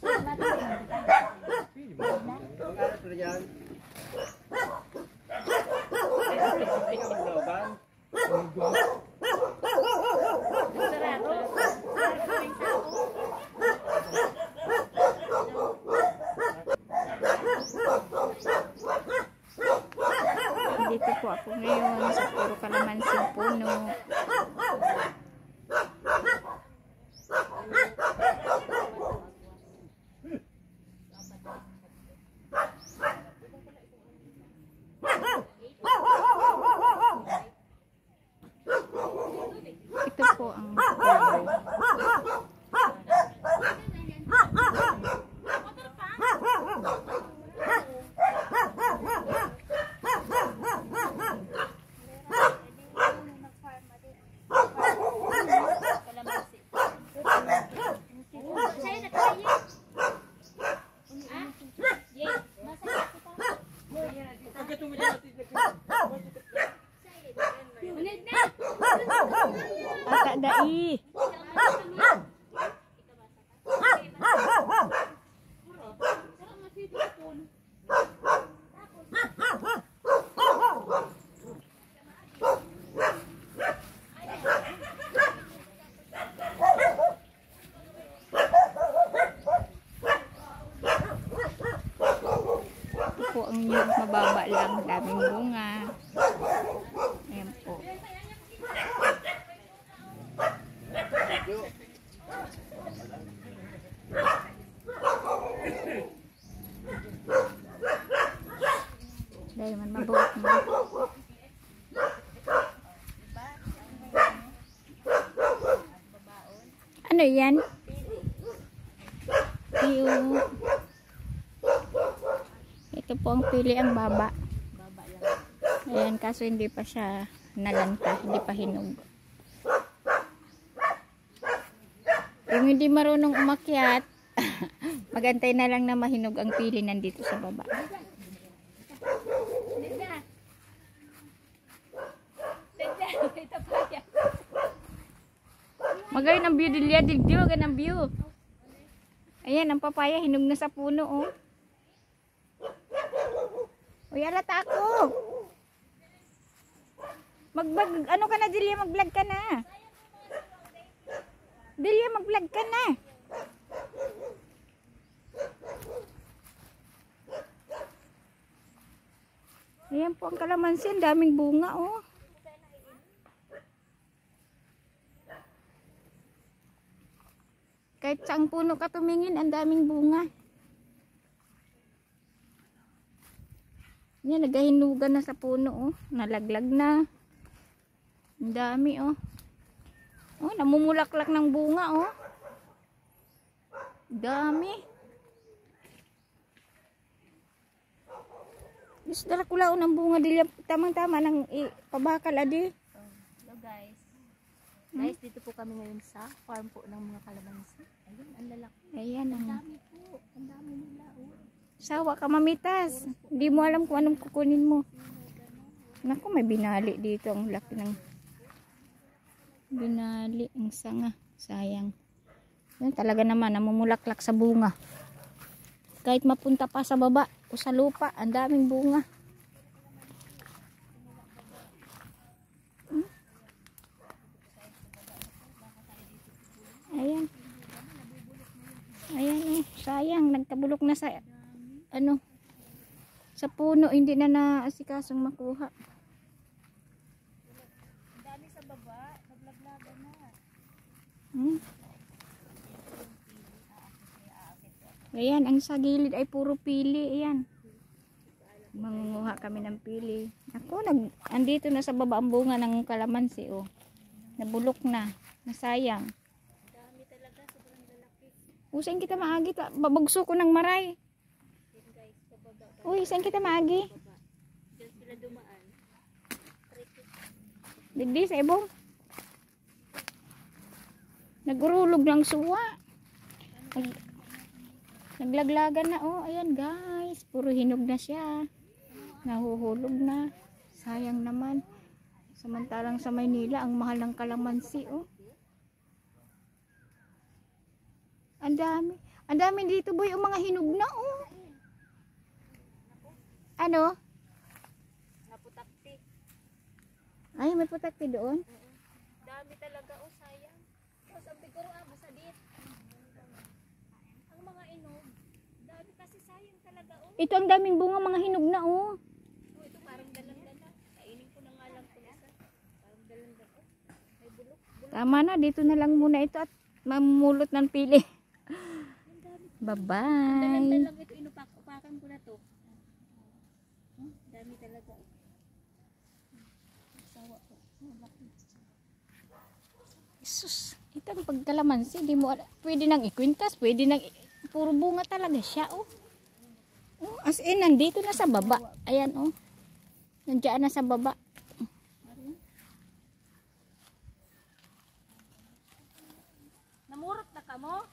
Dito po ako ngayon sa puro kalamansing puno. Ito po ang dai. Po ang nyug, mababa lang, daming bunga. Ayan po. Dahil man mabuot mo. Ano yan? Yung ito po ang pili, ang baba. Ayan, kaso hindi pa siya nalanta, hindi pa hinog. Yung hindi marunong umakyat, magantay na lang na mahinog ang pili nandito sa baba. Magayon ang view dilya, dilyo, ganang view. Ayan, ang papaya hinog na sa puno, oh. Uy, alata ako. Ano ka na, Dilya, mag-vlog ka na. Dilya, mag-vlog ka na. Ayan po ang kalamansi, ang daming bunga, oh. Kahit saang puno ka tumingin, ang daming bunga. Yan, nagahinugan na sa puno, oh. Nalaglag na. Ang dami, oh. Oh, namumulaklak ng bunga, oh. Dami. Gusto dala ko lang ng bunga dili tamang-tama ng pabakal adi. Hello guys. Guys, dito po kami ngayon sa farm po ng mga kalamansi. Ayun, ang lalaki. Ayan, ang dami po. Ang dami nila, oh. Sawa ka mamitas. Hindi mo alam kung anong kukunin mo. Naku, may binali dito. Ang laki ng binali. Ang sanga. Sayang. Yan, talaga naman, namumulaklak sa bunga. Kahit mapunta pa sa baba o sa lupa, ang daming bunga. Ayan. Ayan, eh. Sayang, nagkabulok na sa ano, sa puno, hindi na naasikasong makuha. Dami sa baba, naglaglagan na. Ayan, ang sa gilid ay puro pili. Ayan, mangunguha kami ng pili. Ako, andito na sa baba ang bunga ng kalamansi, oh. Nabulok na, nasayang. Dami talaga, sobrang lalaki. Saan kita maagi? Babagso ko ng maray. Uy, saan kita maagi? Diyan sila dumaan. Digdi sa ibong. Nagurulog ng suwa. Naglaglagan na, oh. Ayan guys, puro hinog na siya. Nahuhulog na. Sayang naman. Samantalang sa Maynila, ang mahal ng kalamansi, oh. Ang dami. Ang dami dito boy, yung mga hinog na oh. Ano? Naputakti. Ay, may putakti doon. Dami talaga, oh, sayang. Oh, sabi ko, masadit. Ang mga inog, dami kasi sayang talaga, oh. Ito ang daming bunga, mga hinog na oh. Oh, ito parang dalang-dala. Kainin ko na nga lang ito isa. Parang dalang-dala. May bulok. Tama na, dito na lang muna ito at mamulot ng pili. Bye-bye. Dalang-dalang ito, inupak-upakan ko na to. Dami talaga. Sawa ko. Sus, ito ang pagkalamansi, di mo pwede nang ikwintas, pwede nang puro bunga talaga siya oh. Oh, as in nandito na sa baba. Ayan oh. Nandiyan na sa baba. Namurot na ka mo?